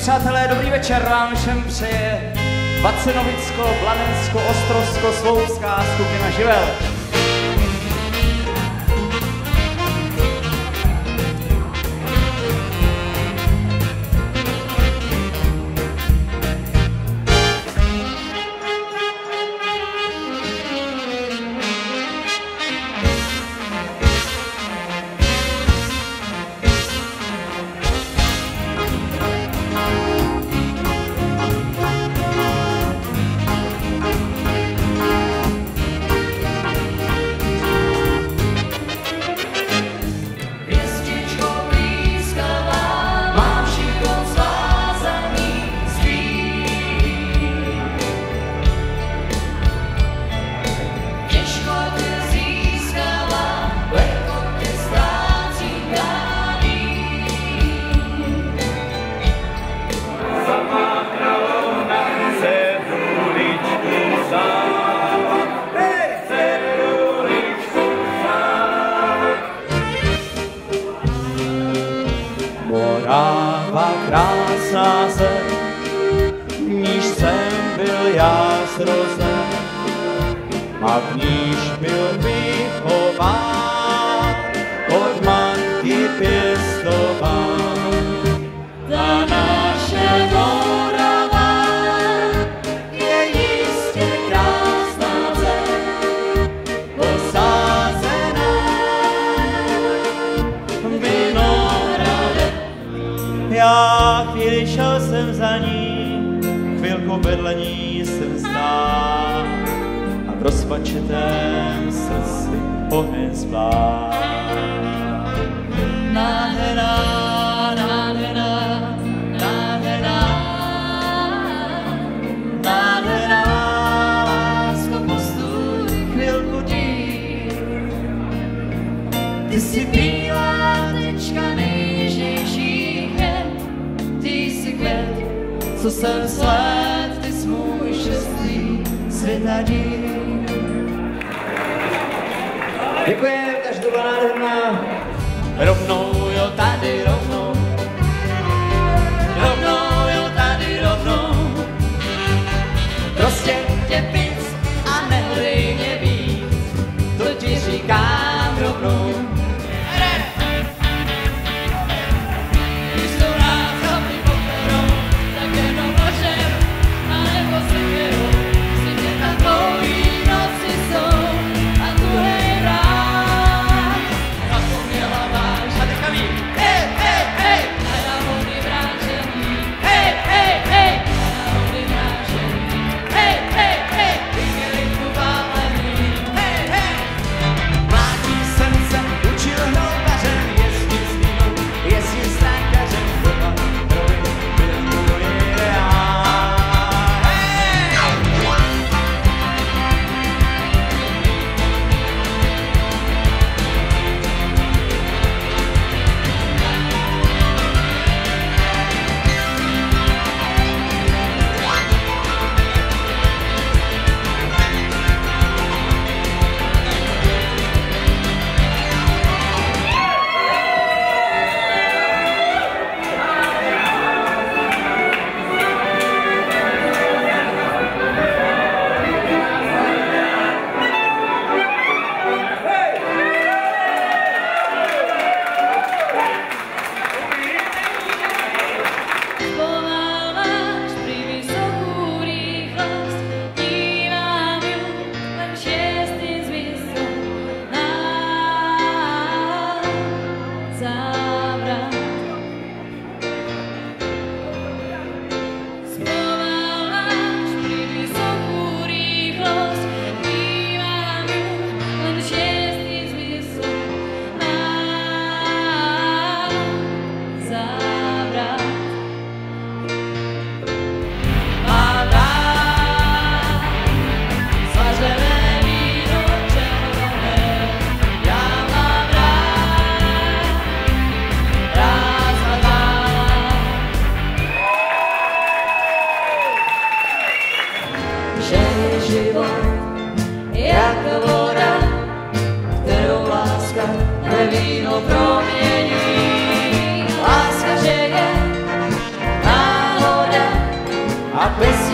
přátelé, dobrý večer vám všem přeje Vacenovicko, Blanensko, Ostrovsko, Sloupská skupina Živel. Morava krásná zem, v níž jsem byl já zrozen a v níž byl vychován, od matky pěstován. Ta naše Morava je jistě krásná zem, posázená vinohradem. Já chvíli šel jsem za ní, chvilku vedle ní jsem stál a v rozpačitém srdci oheň spál. Nádhera, nádhera, nádhera, nádhera, lásko, postůj chvilku díl. Ty jsi bílá tečka, nejžnější květ, ty jsi květ, co jsem sled, ty jsi můj šestý světadíl. Děkujeme, takže to byla nádherná. Rovnou, jo, tady rovnou. Rovnou, jo, tady rovnou. Prostě tě víc a nehledej mě víc, to ti říkám rovnou. Když jsou nás chlapi poperou, tak jenom nožem, anebo sekerou, si tě tam dlouhý noci jsou a tuhej rád. Zapomněla váš a dechavý, hej, hej, hej, a já vody vrážený, hej, hej, hej, a já vody vrážený, hej, hej, hej, vymělejku válený, hej, hej. Mládí jsem se učil hloubařem, jezdit s vínou, jezdit s trajkařem, doba troj byl můj ideál. Hej! Pomáváš pri vysokú rýchlosť, dívam ju len šiestým zmyslom na závrat. Spomáváš pri vysokú rýchlosť, dívam ju len šiestým zmyslom na závrat. Mám rád svařené víno červené, já mám rád zlatá. Že je život jako voda, kterou láska ve víno promění. Láska, že je nádherná. a bez